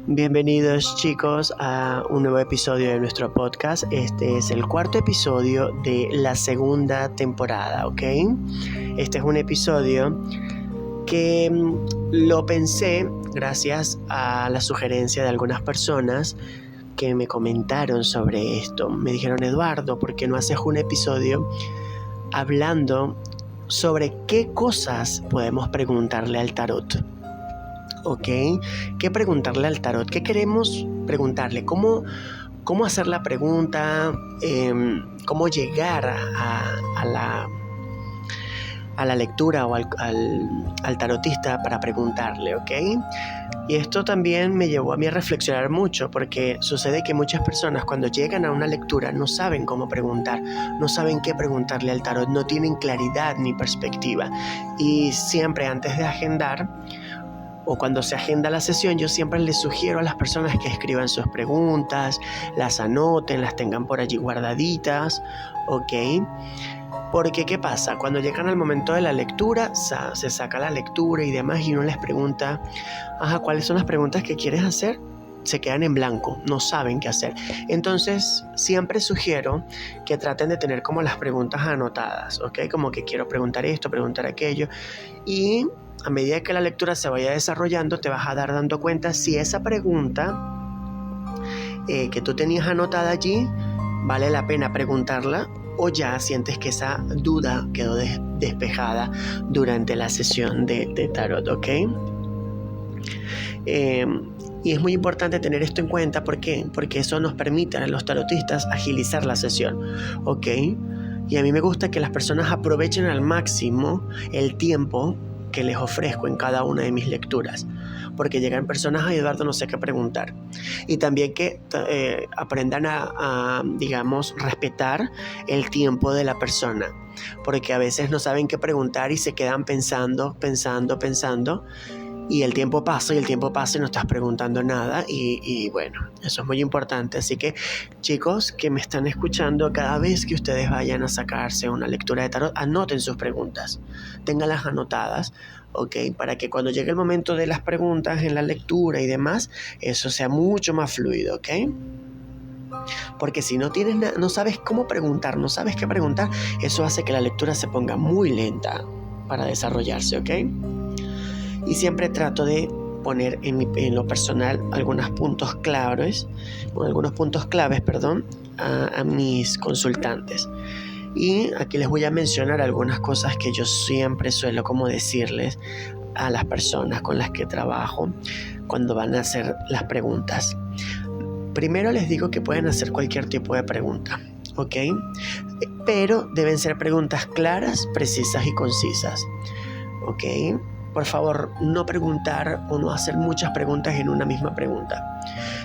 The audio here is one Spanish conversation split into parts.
Bienvenidos chicos a un nuevo episodio de nuestro podcast. Este es el cuarto episodio de la segunda temporada, ¿ok? Este es un episodio que lo pensé gracias a la sugerencia de algunas personas que me comentaron sobre esto. Me dijeron, Eduardo, ¿por qué no haces un episodio hablando sobre qué cosas podemos preguntarle al tarot? ¿Ok? ¿Qué preguntarle al tarot? ¿Qué queremos preguntarle? ¿Cómo hacer la pregunta? ¿Cómo llegar a la lectura o al tarotista para preguntarle? ¿Ok? Y esto también me llevó a mí a reflexionar mucho, porque sucede que muchas personas cuando llegan a una lectura no saben cómo preguntar, no saben qué preguntarle al tarot, no tienen claridad ni perspectiva. Y siempre antes de agendar o cuando se agenda la sesión, yo siempre les sugiero a las personas que escriban sus preguntas, las anoten, las tengan por allí guardaditas, ¿ok? Porque ¿qué pasa? Cuando llegan al momento de la lectura, se saca la lectura y demás y uno les pregunta, ¿cuáles son las preguntas que quieres hacer? Se quedan en blanco, no saben qué hacer. Entonces, siempre sugiero que traten de tener como las preguntas anotadas, ¿ok? Como que quiero preguntar esto, preguntar aquello. Y a medida que la lectura se vaya desarrollando, te vas a dar dando cuenta si esa pregunta que tú tenías anotada allí, vale la pena preguntarla o ya sientes que esa duda quedó despejada durante la sesión de tarot, ¿ok? Y es muy importante tener esto en cuenta. ¿Por qué? Porque eso nos permite a los tarotistas agilizar la sesión, ¿ok? Y a mí me gusta que las personas aprovechen al máximo el tiempo que les ofrezco en cada una de mis lecturas, porque llegan personas, Eduardo, no sé qué preguntar. Y también que aprendan a, digamos, respetar el tiempo de la persona, porque a veces no saben qué preguntar y se quedan pensando, y el tiempo pasa y no estás preguntando nada y bueno, eso es muy importante. Así que chicos que me están escuchando, cada vez que ustedes vayan a sacarse una lectura de tarot, anoten sus preguntas, ténganlas anotadas, ¿ok? Para que cuando llegue el momento de las preguntas en la lectura y demás, eso sea mucho más fluido, ¿ok? Porque si no tienes no sabes cómo preguntar, no sabes qué preguntar, eso hace que la lectura se ponga muy lenta para desarrollarse, ¿ok? Y siempre trato de poner en lo personal algunos puntos claves, a mis consultantes. Y aquí les voy a mencionar algunas cosas que yo siempre suelo como decirles a las personas con las que trabajo cuando van a hacer las preguntas. Primero les digo que pueden hacer cualquier tipo de pregunta, ¿ok? Pero deben ser preguntas claras, precisas y concisas, ¿ok? Por favor, no preguntar o no hacer muchas preguntas en una misma pregunta.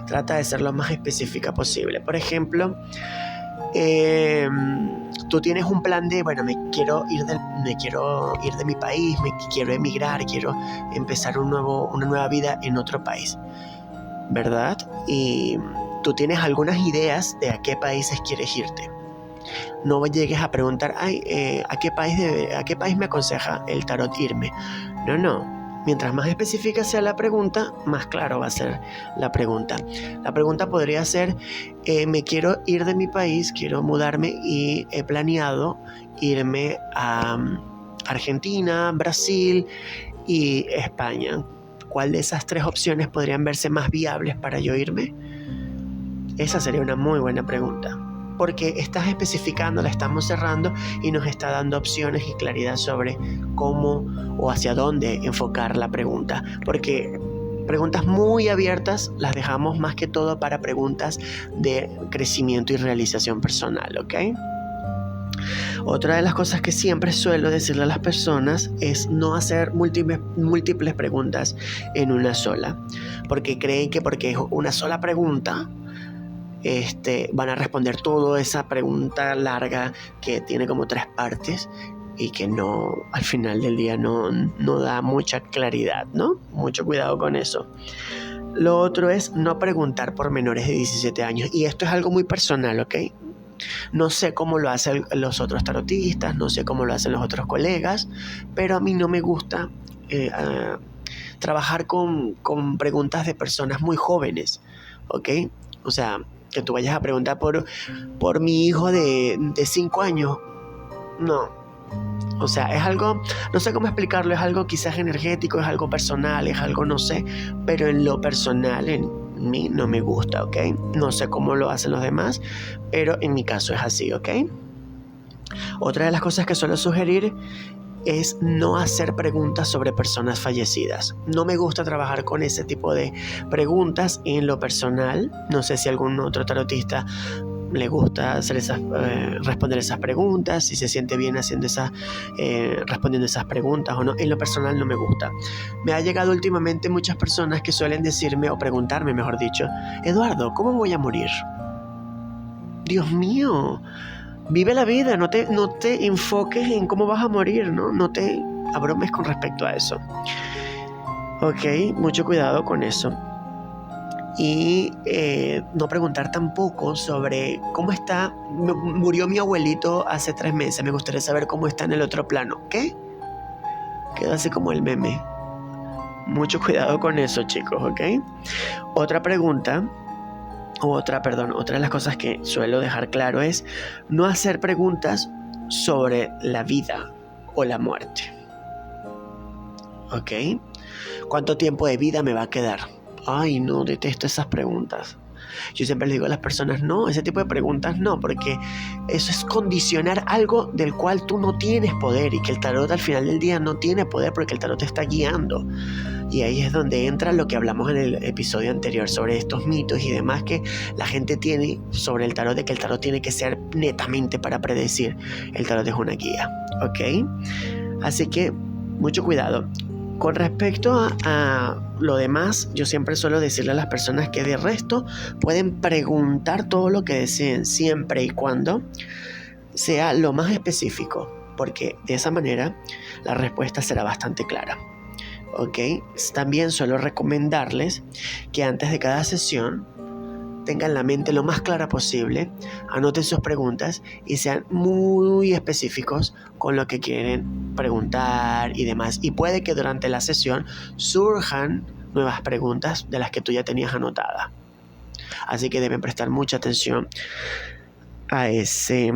Trata de ser lo más específica posible. Por ejemplo, tú tienes un plan de, bueno, me quiero ir de mi país, me quiero emigrar, quiero empezar una nueva vida en otro país, ¿verdad? Y tú tienes algunas ideas de a qué países quieres irte. No llegues a preguntar, ¿a qué país me aconseja el tarot irme? No. Mientras más específica sea la pregunta, más claro va a ser la pregunta. La pregunta podría ser, me quiero ir de mi país, quiero mudarme y he planeado irme a Argentina, Brasil y España. ¿Cuál de esas tres opciones podrían verse más viables para yo irme? Esa sería una muy buena pregunta, porque estás especificando, la estamos cerrando y nos está dando opciones y claridad sobre cómo o hacia dónde enfocar la pregunta, porque preguntas muy abiertas las dejamos más que todo para preguntas de crecimiento y realización personal, ¿ok? Otra de las cosas que siempre suelo decirle a las personas es no hacer múltiples preguntas en una sola, porque creen que porque es una sola pregunta van a responder toda esa pregunta larga que tiene como 3 partes y que no, al final del día no da mucha claridad, ¿no? Mucho cuidado con eso. Lo otro es no preguntar por menores de 17 años, y esto es algo muy personal, ¿ok? No sé cómo lo hacen los otros tarotistas, no sé cómo lo hacen los otros colegas, pero a mí no me gusta trabajar con preguntas de personas muy jóvenes, ¿ok? O sea, que tú vayas a preguntar por mi hijo de 5 años. No. O sea, es algo, no sé cómo explicarlo, es algo quizás energético, es algo personal, es algo no sé, pero en lo personal, en mí no me gusta, ¿ok? No sé cómo lo hacen los demás, pero en mi caso es así, ¿ok? Otra de las cosas que suelo sugerir es no hacer preguntas sobre personas fallecidas. No me gusta trabajar con ese tipo de preguntas en lo personal. No sé si a algún otro tarotista le gusta hacer responder esas preguntas, si se siente bien respondiendo esas preguntas o no. En lo personal no me gusta. Me ha llegado últimamente muchas personas que suelen decirme o preguntarme, mejor dicho, Eduardo, ¿cómo voy a morir? Dios mío, vive la vida, no te enfoques en cómo vas a morir, no te abromes con respecto a eso. Ok, mucho cuidado con eso. Y no preguntar tampoco sobre cómo está. Murió mi abuelito hace 3 meses, me gustaría saber cómo está en el otro plano. ¿Qué? Queda así como el meme. Mucho cuidado con eso, chicos, ¿ok? Otra de las cosas que suelo dejar claro es no hacer preguntas sobre la vida o la muerte. ¿Ok? ¿Cuánto tiempo de vida me va a quedar? Ay, no, detesto esas preguntas. Yo siempre les digo a las personas, no, ese tipo de preguntas no, porque eso es condicionar algo del cual tú no tienes poder y que el tarot al final del día no tiene poder porque el tarot te está guiando. Y ahí es donde entra lo que hablamos en el episodio anterior sobre estos mitos y demás que la gente tiene sobre el tarot, de que el tarot tiene que ser netamente para predecir. El tarot es una guía, ¿ok? Así que mucho cuidado. Con respecto a lo demás, yo siempre suelo decirle a las personas que de resto pueden preguntar todo lo que deseen, siempre y cuando sea lo más específico, porque de esa manera la respuesta será bastante clara. ¿Ok? También suelo recomendarles que antes de cada sesión tengan la mente lo más clara posible, anoten sus preguntas y sean muy específicos con lo que quieren preguntar y demás. Y puede que durante la sesión surjan nuevas preguntas de las que tú ya tenías anotadas. Así que deben prestar mucha atención a ese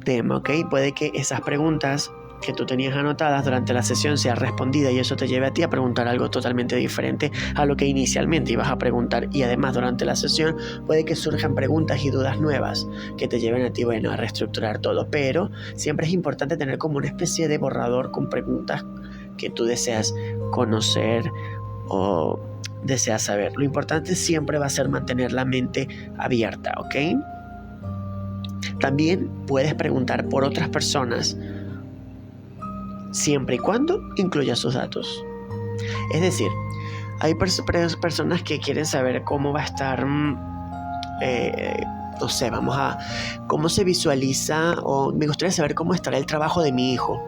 tema, ¿ok? Puede que esas preguntas que tú tenías anotadas durante la sesión sea respondida y eso te lleve a ti a preguntar algo totalmente diferente a lo que inicialmente ibas a preguntar, y además durante la sesión puede que surjan preguntas y dudas nuevas que te lleven a ti, a reestructurar todo, pero siempre es importante tener como una especie de borrador con preguntas que tú deseas conocer o deseas saber. Lo importante siempre va a ser mantener la mente abierta, ¿ok? También puedes preguntar por otras personas siempre y cuando incluya sus datos. Es decir, hay personas que quieren saber cómo va a estar, no sé, cómo se visualiza, o me gustaría saber cómo estará el trabajo de mi hijo.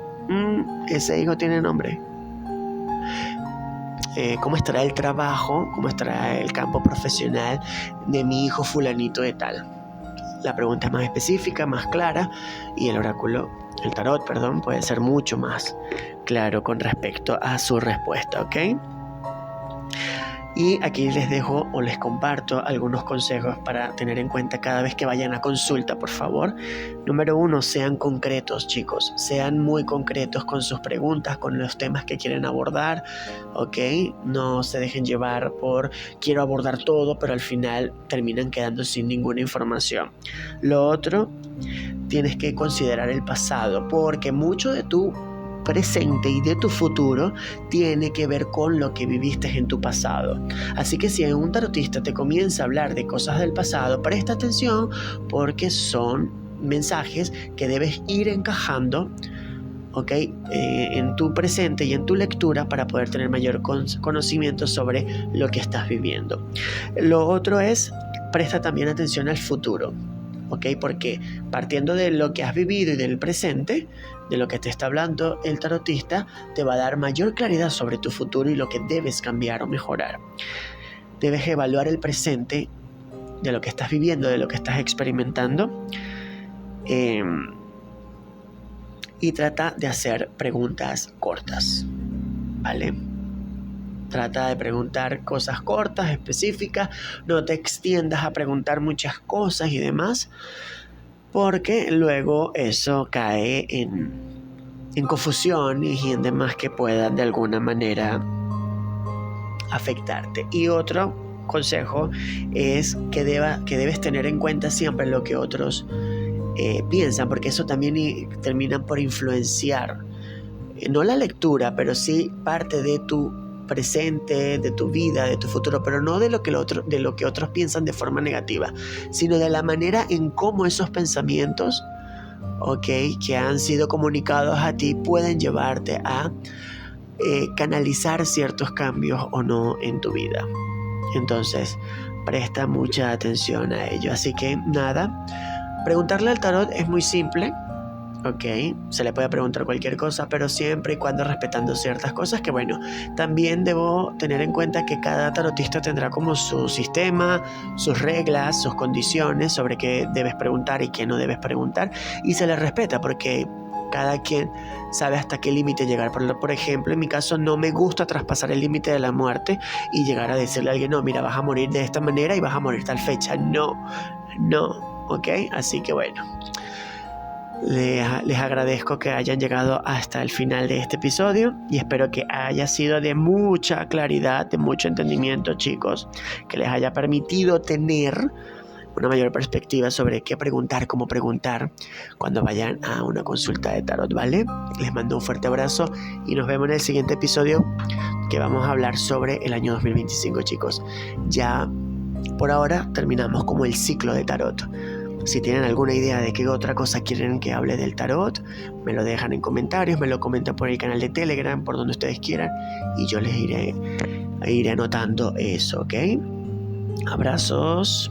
Ese hijo tiene nombre. Cómo estará el trabajo, cómo estará el campo profesional de mi hijo fulanito de tal. La pregunta es más específica, más clara, y el tarot, puede ser mucho más claro con respecto a su respuesta, ¿ok? Y aquí les dejo o les comparto algunos consejos para tener en cuenta cada vez que vayan a consulta, por favor. Número 1, sean concretos, chicos. Sean muy concretos con sus preguntas, con los temas que quieren abordar, ¿ok? No se dejen llevar por quiero abordar todo, pero al final terminan quedando sin ninguna información. Lo otro, tienes que considerar el pasado, porque mucho de tu presente y de tu futuro tiene que ver con lo que viviste en tu pasado. Así que si un tarotista te comienza a hablar de cosas del pasado, presta atención porque son mensajes que debes ir encajando, ¿ok? En tu presente y en tu lectura para poder tener mayor conocimiento sobre lo que estás viviendo. Lo otro es, presta también atención al futuro, ¿ok? Porque partiendo de lo que has vivido y del presente, de lo que te está hablando el tarotista, te va a dar mayor claridad sobre tu futuro y lo que debes cambiar o mejorar. Debes evaluar el presente de lo que estás viviendo, de lo que estás experimentando, y trata de hacer preguntas cortas, ¿vale? Trata de preguntar cosas cortas, específicas, no te extiendas a preguntar muchas cosas y demás, porque luego eso cae en confusión y en demás que puedan de alguna manera afectarte. Y otro consejo es que debes tener en cuenta siempre lo que otros piensan, porque eso también termina por influenciar, no la lectura, pero sí parte de tu presente, de tu vida, de tu futuro, pero no de lo que otros piensan de forma negativa, sino de la manera en cómo esos pensamientos, que han sido comunicados a ti, pueden llevarte a canalizar ciertos cambios o no en tu vida. Entonces, presta mucha atención a ello. Así que nada, preguntarle al tarot es muy simple. Se le puede preguntar cualquier cosa, pero siempre y cuando respetando ciertas cosas, que bueno, también debo tener en cuenta que cada tarotista tendrá como su sistema, sus reglas, sus condiciones sobre qué debes preguntar y qué no debes preguntar, y se le respeta porque cada quien sabe hasta qué límite llegar. Por ejemplo, en mi caso no me gusta traspasar el límite de la muerte y llegar a decirle a alguien, no, mira, vas a morir de esta manera y vas a morir tal fecha. No, así que bueno, les agradezco que hayan llegado hasta el final de este episodio y espero que haya sido de mucha claridad, de mucho entendimiento, chicos, que les haya permitido tener una mayor perspectiva sobre qué preguntar, cómo preguntar cuando vayan a una consulta de tarot, ¿vale? Les mando un fuerte abrazo y nos vemos en el siguiente episodio, que vamos a hablar sobre el año 2025, chicos. Ya por ahora terminamos como el ciclo de tarot. Si tienen alguna idea de qué otra cosa quieren que hable del tarot, me lo dejan en comentarios, me lo comentan por el canal de Telegram, por donde ustedes quieran, y yo les iré anotando eso, ¿ok? Abrazos.